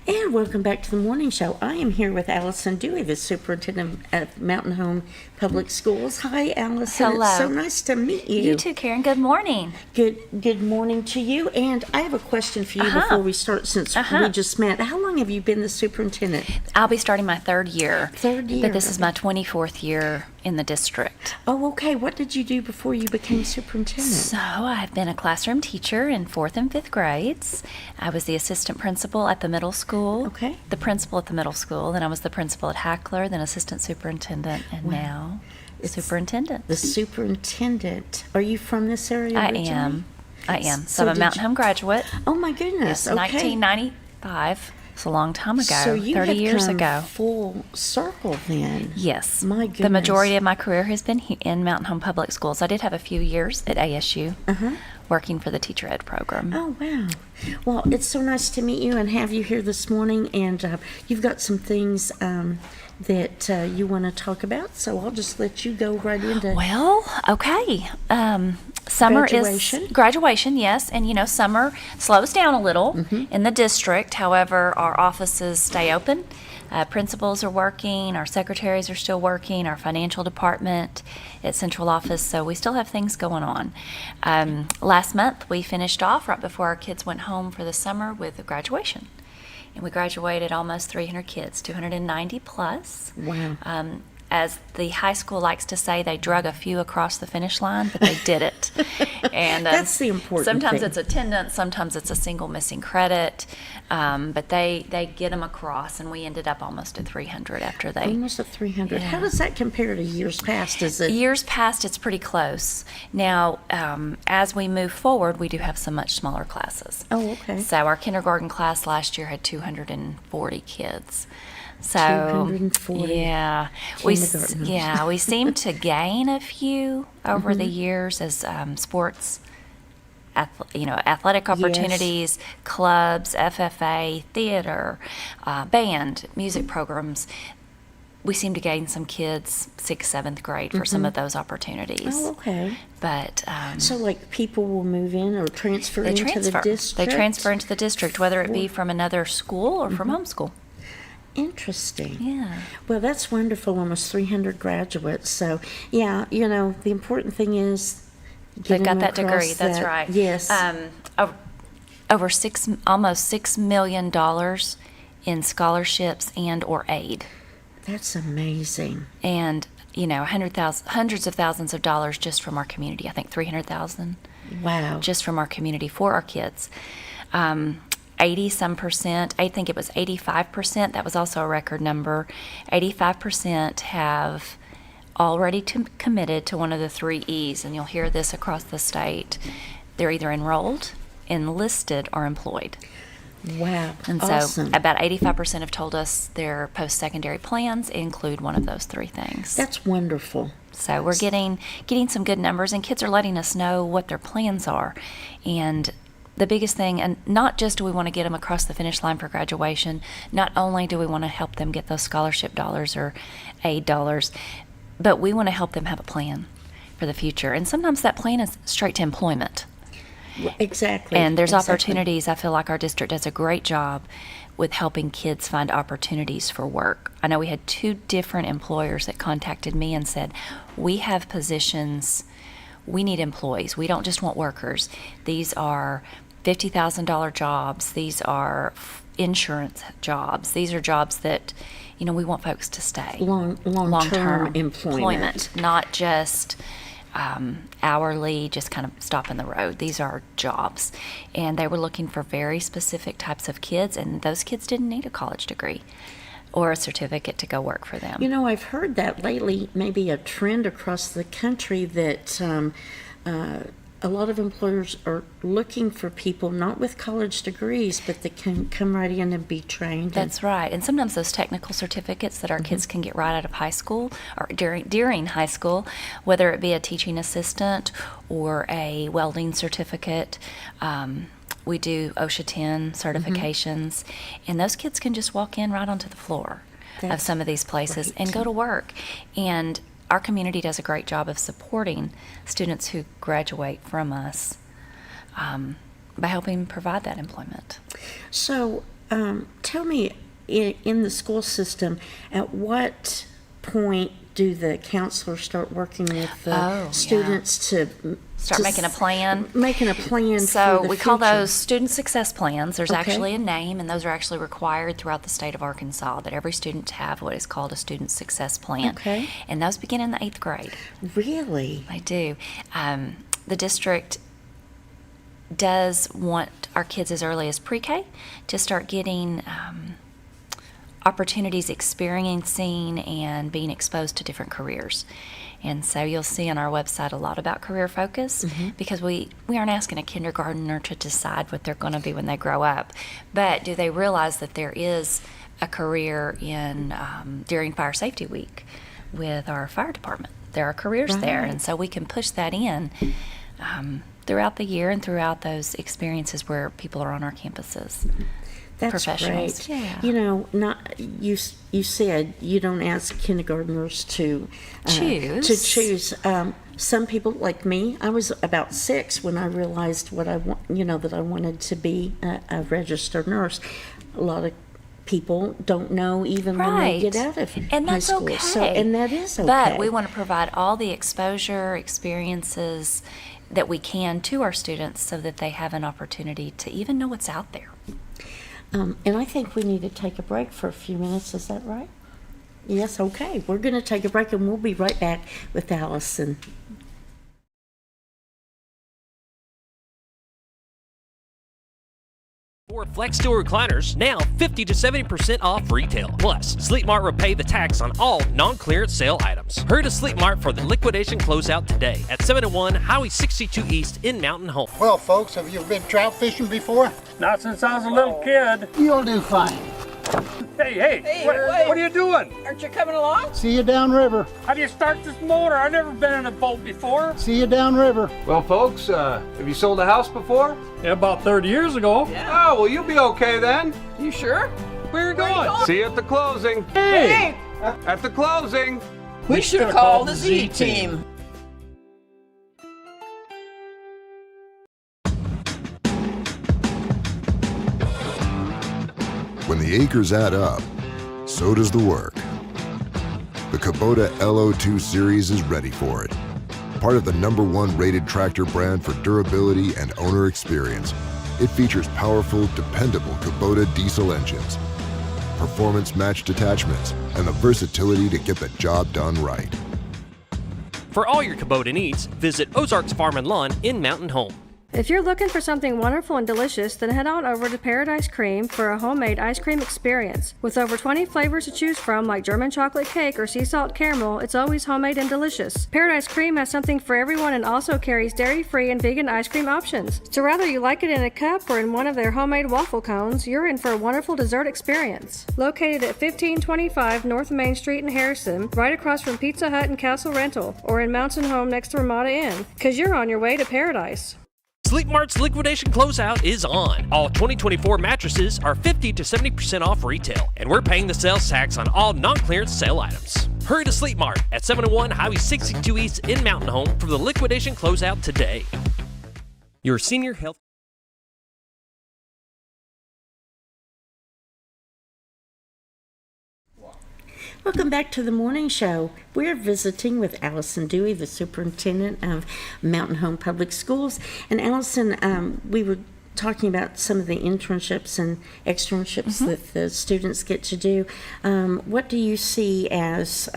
And welcome back to the morning show. I am here with Allyson Dewey, the superintendent at Mountain Home Public Schools. Hi, Allyson. Hello. It's so nice to meet you. You too, Karen. Good morning. Good morning to you. And I have a question for you before we start, since we just met. How long long have you been the superintendent? I'll be starting my third year. Third year. But this is my 24th year in the district. Oh, okay. What did you do before you became superintendent? So I've been a classroom teacher in 4th and 5th grades. I was the assistant principal at the middle school. Okay. The principal at the middle school. Then I was the principal at Hackler, then assistant superintendent, and now superintendent. The superintendent. Are you from this area originally? I am. So I'm a Mountain Home graduate. Oh, my goodness. Yes, Okay. 1995. It's a long time ago. So you 30 have years come ago. full circle then. Yes. My goodness. The majority of my career has been in Mountain Home Public Schools. I did have a few years at ASU working for the teacher ed program. Oh, wow. Well, it's so nice to meet you and have you here this morning. And you've got some things that you want to talk about. So I'll just let you go right into. Well, okay. Summer Graduation. is graduation, yes. And, you know, summer slows down a little in the district. However, our offices stay open. Principals are working. Our secretaries are still working. Our financial department at central office. So we still have things going on. Last month, we finished off right before our kids went home for the summer with a graduation. And we graduated almost 300 kids, 290 plus. Wow. As the high school likes to say, they drug a few across the finish line, but they did it. And That's the important sometimes thing. it's attendance, sometimes it's a single missing credit, but they get them across, and we ended up almost at 300 after they. Almost at 300. Yeah. How does that compare to years past? Is it? Years past, it's pretty close. Now, as we move forward, we do have some much smaller classes. Oh, okay. So our kindergarten class last year had 240 kids. So 240 yeah, we seem to gain a few over the years as sports, athletic opportunities, clubs, FFA, theater, band, music programs. We seem to gain some kids 6th, 7th grade for some of those opportunities. Oh, okay. But so, like, people will move in or transfer into the district? They transfer into the district, whether it be from another school or from homeschool. Interesting. Yeah. Well, that's wonderful. Almost 300 graduates. So, yeah, you know, the important thing is They've got that across degree. That's right. Yes. Over almost $6 million in scholarships and or aid. That's amazing. And hundreds of thousands of dollars just from our community. I think 300,000. Wow. Just from our community for our kids. 80-some%, I think it was 85%, that was also a record number. 85% have already committed to one of the 3 E's, and you'll hear this across the state. They're either enrolled, enlisted, or employed. Wow. And awesome. so about 85% have told us their post-secondary plans include one of those 3 things. That's wonderful. So we're getting some good numbers, and kids are letting us know what their plans are. And the biggest thing, and not just do we want to get them across the finish line for graduation, not only do we want to help them get those scholarship dollars or aid dollars, but we want to help them have a plan for the future. And sometimes that plan is straight to employment. Exactly. And there's opportunities. I feel like our district does a great job with helping kids find opportunities for work. I know we had 2 different employers that contacted me and said, we have positions, we need employees. We don't just want workers. These are $50,000 jobs. These are insurance jobs. These are jobs that, we want folks to stay. Long-term employment. Not just hourly, just kind of stop in the road. These are jobs. And they were looking for very specific types of kids, and those kids didn't need a college degree or a certificate to go work for them. I've heard that lately, maybe a trend across the country that a lot of employers are looking for people not with college degrees, but that can come right in and be trained. That's right. And sometimes those technical certificates that our kids can get right out of high school or during high school, whether it be a teaching assistant or a welding certificate, we do OSHA 10 certifications, and those kids can just walk in right onto the floor of some of these places and go to work. And our community does a great job of supporting students who graduate from us by helping provide that employment. So tell me, in the school system, at what point do the counselors start working with the students to start making a plan? Making a plan So for the we call future. those student success plans. There's Okay. actually a name, and those are actually required throughout the state of Arkansas, that every student have what is called a student success plan. Okay. And those begin in the 8th grade. Really? They do. The district does want our kids as early as pre-K to start getting opportunities, experiencing and being exposed to different careers. And so you'll see on our website a lot about career focus, because we aren't asking a kindergartner to decide what they're going to be when they grow up, but do they realize that there is a career in during Fire Safety Week with our fire department. There are careers there, Right. and so we can push that in throughout the year and throughout those experiences where people are on our campuses. That's Professionals. great. Yeah. You know, not you said you don't ask kindergartners to choose. Some people like me, I was about 6 when I realized what I want. You know, that I wanted to be a registered nurse. A lot of people don't know even when they get out of and high that's school. okay. So, and that is okay. But we want to provide all the exposure, experiences that we can to our students so that they have an opportunity to even know what's out there. And I think we need to take a break for a few minutes. Is that right? Yes, okay. We're going to take a break, and we'll be right back with Allyson. For Flexsteel recliners, now 50 to 70% off retail. Plus, Sleep Mart will pay the tax on all non-clearance sale items. Hurry to Sleep Mart for the liquidation closeout today at 701 Highway 62 East in Mountain Home. Well, folks, have you been trout fishing before? Not since I was a little kid. You'll do fine. Hey, what are you doing? Aren't you coming along? See you downriver. How do you start this motor? I've never been in a boat before. See you downriver. Well, folks, have you sold a house before? Yeah, about 30 years ago. Yeah. Oh, well, you'll be okay then. You sure? Where are you going? See you at the closing. Hey! At the closing. We should call the Z-Team. When the acres add up, so does the work. The Kubota LO2 series is ready for it. Part of the #1 rated tractor brand for durability and owner experience, it features powerful, dependable Kubota diesel engines, performance-matched attachments, and the versatility to get the job done right. For all your Kubota needs, visit Ozarks Farm and Lawn in Mountain Home. If you're looking for something wonderful and delicious, then head on over to Paradise Cream for a homemade ice cream experience. With over 20 flavors to choose from, like German chocolate cake or sea salt caramel, it's always homemade and delicious. Paradise Cream has something for everyone and also carries dairy-free and vegan ice cream options. So whether you like it in a cup or in one of their homemade waffle cones, you're in for a wonderful dessert experience. Located at 1525 North Main Street in Harrison, right across from Pizza Hut and Castle Rental, or in Mountain Home next to Ramada Inn, because you're on your way to paradise. Sleep Mart's liquidation closeout is on. All 2024 mattresses are 50 to 70% off retail, and we're paying the sales tax on all non-clearance sale items. Hurry to Sleep Mart at 701 Highway 62 East in Mountain Home for the liquidation closeout today. Your senior health. Welcome back to the morning show. We're visiting with Allyson Dewey, the superintendent of Mountain Home Public Schools. And Allyson, we were talking about some of the internships and externships that the students get to do. What do you see as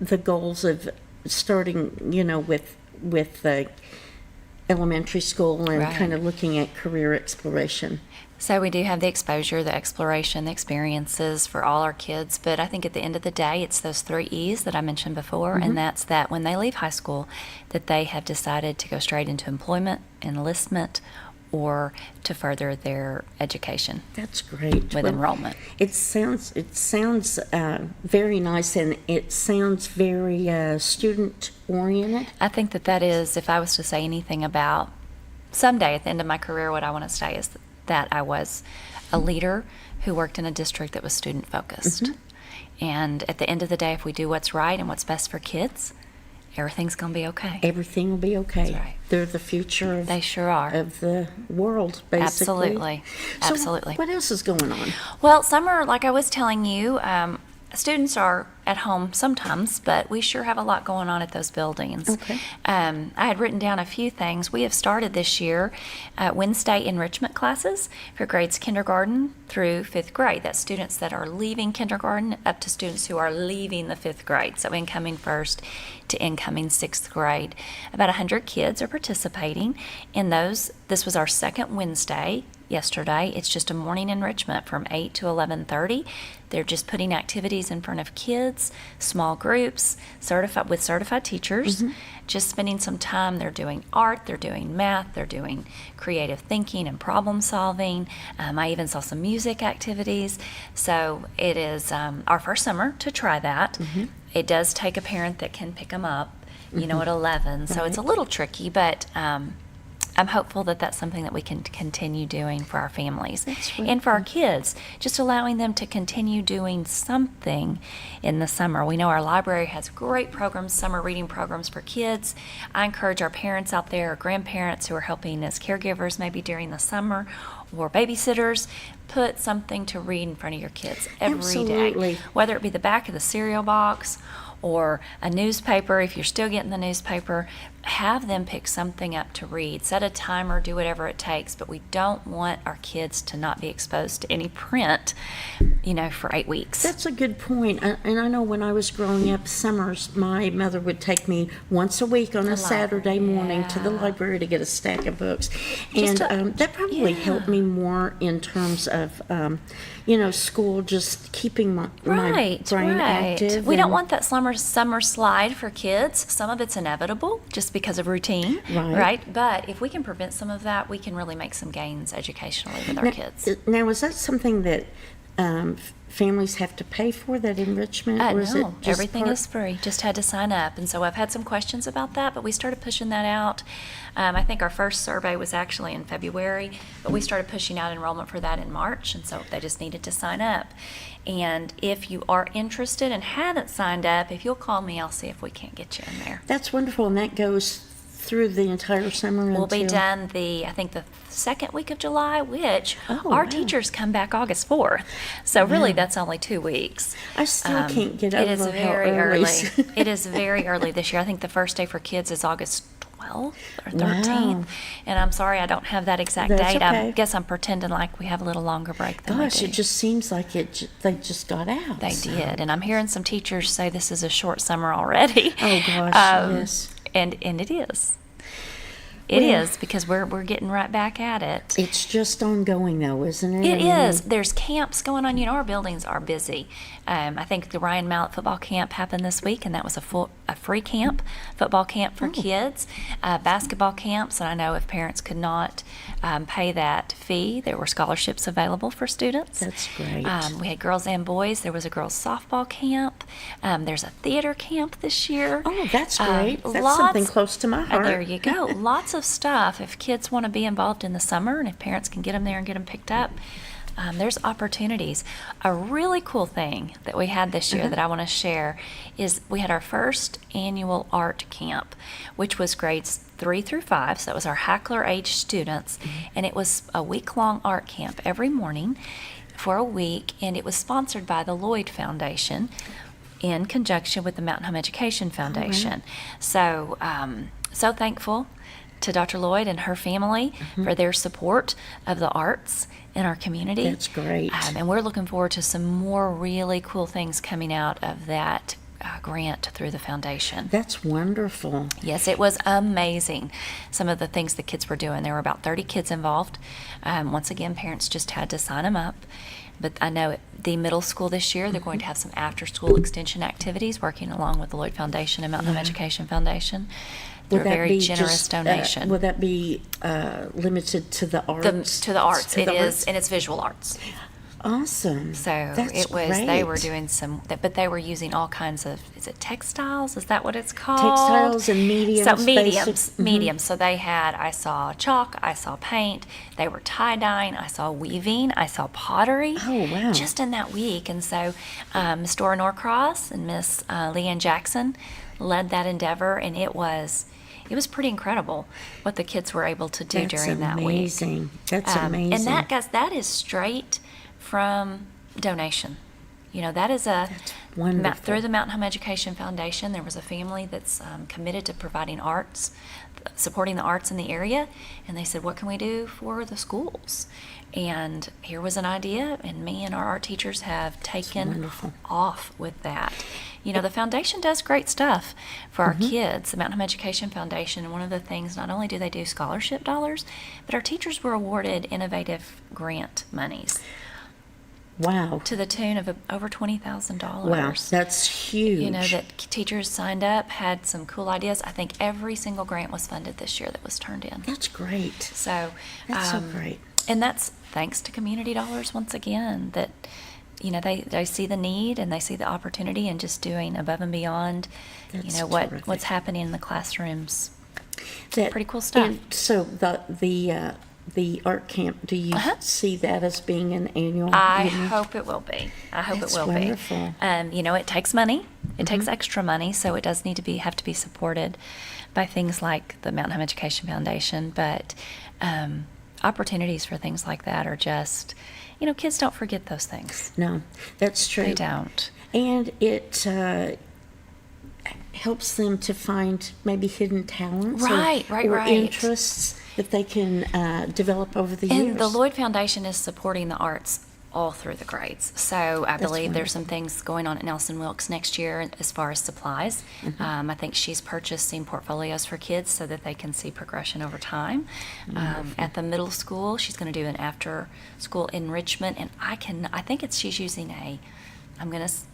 the goals of starting, with the elementary school and kind of looking at career exploration? So we do have the exposure, the exploration, the experiences for all our kids, but I think at the end of the day, it's those 3 E's that I mentioned before, and that's that when they leave high school, that they have decided to go straight into employment, enlistment, or to further their education. That's great. With enrollment. It sounds very nice, and it sounds very student oriented. I think that is, if I was to say anything about someday at the end of my career, what I want to say is that I was a leader who worked in a district that was student focused. And at the end of the day, if we do what's right and what's best for kids, everything's going to be okay. Everything will be okay. That's right. They're the future of, they sure are. Of the world, basically. Absolutely. So what else is going on? Well, summer, like I was telling you, students are at home sometimes, but we sure have a lot going on at those buildings. Okay. I had written down a few things. We have started this year Wednesday enrichment classes for grades kindergarten through 5th grade. That's students that are leaving kindergarten up to students who are leaving the 5th grade, so incoming 1st to incoming 6th grade. About 100 kids are participating in those. This was our second Wednesday yesterday. It's just a morning enrichment from 8 to 11:30. They're just putting activities in front of kids, small groups, with certified teachers, just spending some time. They're doing art, they're doing math, they're doing creative thinking and problem solving. I even saw some music activities. So it is our first summer to try that. It does take a parent that can pick them up, at 11. So it's a little tricky, but I'm hopeful that that's something that we can continue doing for our families and for our kids, just allowing them to continue doing something in the summer. We know our library has great programs, summer reading programs for kids. I encourage our parents out there, or grandparents who are helping as caregivers maybe during the summer, or babysitters, put something to read in front of your kids every day, whether it be the back of the cereal box or a newspaper. If you're still getting the newspaper, have them pick something up to read. Set a timer, do whatever it takes, but we don't want our kids to not be exposed to any print, for 8 weeks. That's a good point. And I know when I was growing up, summers, my mother would take me once a week on a Saturday morning to the library to get a stack of books. And that probably helped me more in terms of, school, just keeping my brain active. We don't want that summer slide for kids. Some of it's inevitable just because of routine, right? But if we can prevent some of that, we can really make some gains educationally with our kids. Now, is that something that families have to pay for, that enrichment? Or is it No, everything is free. Just had to sign up. And so I've had some questions about that, but we started pushing that out. I think our first survey was actually in February, but we started pushing out enrollment for that in March, and so they just needed to sign up. And if you are interested and haven't signed up, if you'll call me, I'll see if we can't get you in there. That's wonderful, and that goes through the entire summer? We'll be done I think the second week of July, which our teachers come back August 4th. So really that's only 2 weeks. I still can't get over It is how very early. It is very early this year. I think the first day for kids is August 12th or 13th. And I'm sorry I don't have that exact That's date. okay. I guess I'm pretending like we have a little longer break than Gosh, we do. it just seems like they just got out. They did. And I'm hearing some teachers say this is a short summer already. Oh gosh, yes. And it is. It is, because we're getting right back at it. It's just ongoing, though, isn't it? It is. There's camps going on. Our buildings are busy. I think the Ryan Mallett football camp happened this week, and that was a free camp, football camp for kids, basketball camps. And I know if parents could not pay that fee, there were scholarships available for students. That's great. We had girls and boys. There was a girls softball camp. There's a theater camp this year. Oh, that's great. That's something close to my heart. There you go. Lots of stuff. If kids want to be involved in the summer, and if parents can get them there and get them picked up, there's opportunities. A really cool thing that we had this year that I want to share is we had our first annual art camp, which was grades 3 through 5. So that was our Hackler age students, and it was a week-long art camp every morning for a week, and it was sponsored by the Lloyd Foundation in conjunction with the Mountain Home Education Foundation. So thankful to Dr. Lloyd and her family for their support of the arts in our community. That's great. And we're looking forward to some more really cool things coming out of that grant through the foundation. That's wonderful. Yes, it was amazing. Some of the things the kids were doing. There were about 30 kids involved. Once again, parents just had to sign them up. But I know at the middle school this year, they're going to have some after-school extension activities working along with the Lloyd Foundation and Mountain Home Education Foundation. They're a very generous donation. Would that be limited to the arts? To the arts. It is, and it's visual arts. Awesome. So That's it was, great. they were doing but they were using all kinds of, is it textiles? Is that what it's called? Textiles and mediums. So mediums. So they had, I saw chalk, I saw paint, they were tie-dyeing, I saw weaving, I saw pottery. Oh, wow. Just in that week. And so Miss Dora Norcross and Miss Leanne Jackson led that endeavor, and it was pretty incredible what the kids were able to do during that week. That's amazing. And that is straight from donation. that is wonderful. Through the Mountain Home Education Foundation, there was a family that's committed to providing arts, supporting the arts in the area, and they said, what can we do for the schools? And here was an idea, and me and our art teachers have taken off with that. The foundation does great stuff for our kids, the Mountain Home Education Foundation, and one of the things, not only do they do scholarship dollars, but our teachers were awarded innovative grant monies. Wow. To the tune of over $20,000. Wow, that's huge. That teachers signed up, had some cool ideas. I think every single grant was funded this year that was turned in. That's great. So that's so great. And that's thanks to community dollars once again, that they see the need and they see the opportunity, and just doing above and beyond what's happening in the classrooms. Pretty cool stuff. And so the art camp, do you see that as being an annual? I hope it will be. That's wonderful. It takes money. It takes extra money, so it does need to have to be supported by things like the Mountain Home Education Foundation. But opportunities for things like that are just, kids don't forget those things. No, that's true. They don't. And it helps them to find maybe hidden talents or interests that they can develop over the years. And the Lloyd Foundation is supporting the arts all through the grades. So I believe there's some things going on at Nelson Wilkes next year as far as supplies. I think she's purchasing portfolios for kids so that they can see progression over time. At the middle school, she's going to do an after-school enrichment, and I think she's using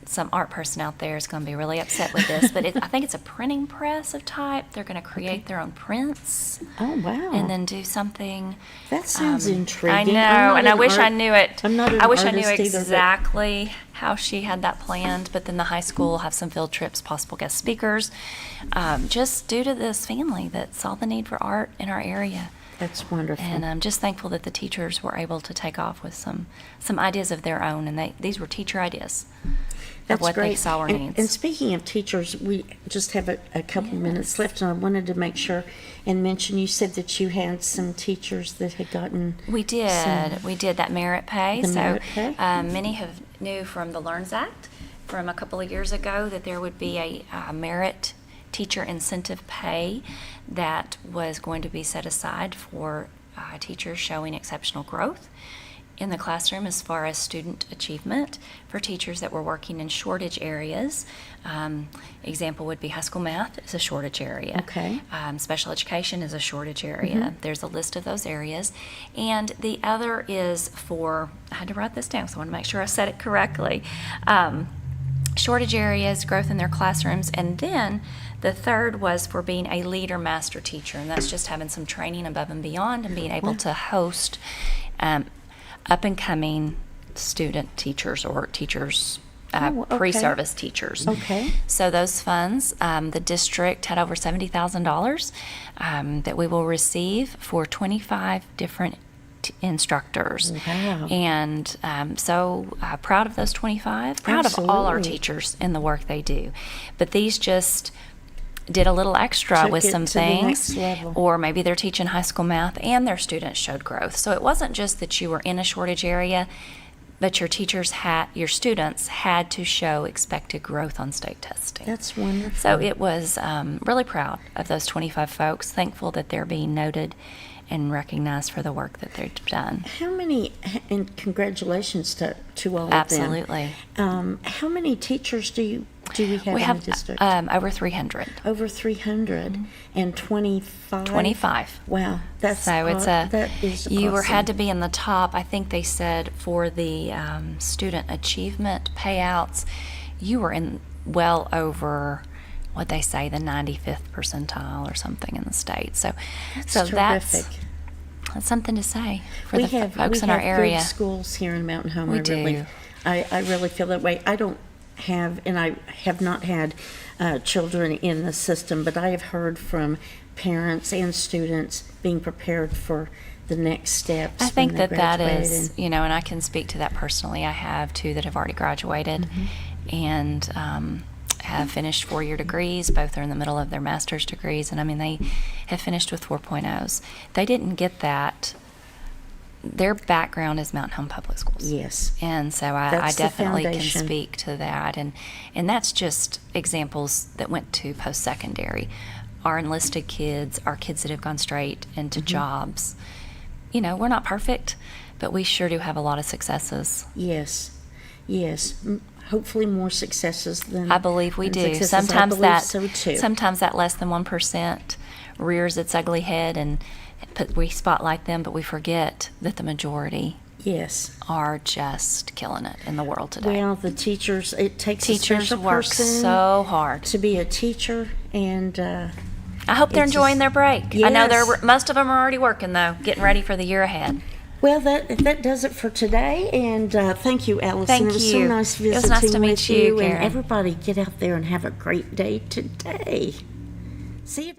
some art person out there is going to be really upset with this, but I think it's a printing press of type. They're going to create their own prints. Oh, wow. And then do something. That sounds intriguing. I know, and I wish I knew it. I'm not an I wish I artist knew either, exactly how she had that planned, but then the high school will have some field trips, possible guest speakers, just due to this family that saw the need for art in our area. That's wonderful. And I'm just thankful that the teachers were able to take off with some ideas of their own, and these were teacher ideas. That's what great. they saw our needs. And speaking of teachers, we just have a couple minutes left, and I wanted to make sure and mention, you said that you had some teachers that had gotten. We did. We did that merit pay. Merit pay? Many knew from the LEARNS Act from a couple of years ago that there would be a merit teacher incentive pay that was going to be set aside for teachers showing exceptional growth in the classroom as far as student achievement for teachers that were working in shortage areas. Example would be high school math is a shortage area. Okay. Special education is a shortage area. There's a list of those areas. And the other is for, I had to write this down, so I want to make sure I said it correctly. Shortage areas, growth in their classrooms, and then the third was for being a leader master teacher, and that's just having some training above and beyond and being able to host up-and-coming student teachers or teachers, pre-service teachers. Okay. So those funds, the district had over $70,000 that we will receive for 25 different instructors. Wow. And so proud of those 25, proud of all our teachers and the work they do. But these just did a little extra with some things, or maybe they're teaching high school math and their students showed growth. So it wasn't just that you were in a shortage area, but your students had to show expected growth on state testing. That's wonderful. So it was really proud of those 25 folks, thankful that they're being noted and recognized for the work that they've done. How many, and congratulations to all of them. Absolutely. How many teachers do we have in the district? Over 300. Over 300 and 25? 25. Wow. That is you awesome. had to be in the top, I think they said, for the student achievement payouts, you were in well over what they say, the 95th percentile or something in the state. So that's something to say for the folks in our area. We have good schools here in Mountain Home. We do. I really feel that way. I don't have, and I have not had children in the system, but I have heard from parents and students being prepared for the next steps. I think that is, and I can speak to that personally. I have two that have already graduated and have finished 4-year degrees. Both are in the middle of their master's degrees, and they have finished with 4.0s. They didn't get that their background is Mountain Home Public Schools. Yes. And so I That's the definitely can foundation. speak to that. And that's just examples that went to post-secondary. Our enlisted kids, our kids that have gone straight into jobs. You know, we're not perfect, but we sure do have a lot of successes. Yes. Hopefully more successes than I believe we than do. successes. Sometimes I believe that so too. sometimes that less than 1% rears its ugly head, and we spotlight them, but we forget that the majority Yes. are just killing it in the world today. Well, the teachers, it takes Teachers a special work person so hard to be a teacher, and I hope they're it's enjoying just- their break. I know Yes. most of them are already working though, getting ready for the year ahead. well, that does it for today, and thank you, Allyson. Thank it was you. so nice It was visiting nice to meet with you, and Karen. everybody get out there and have a great day today. See you.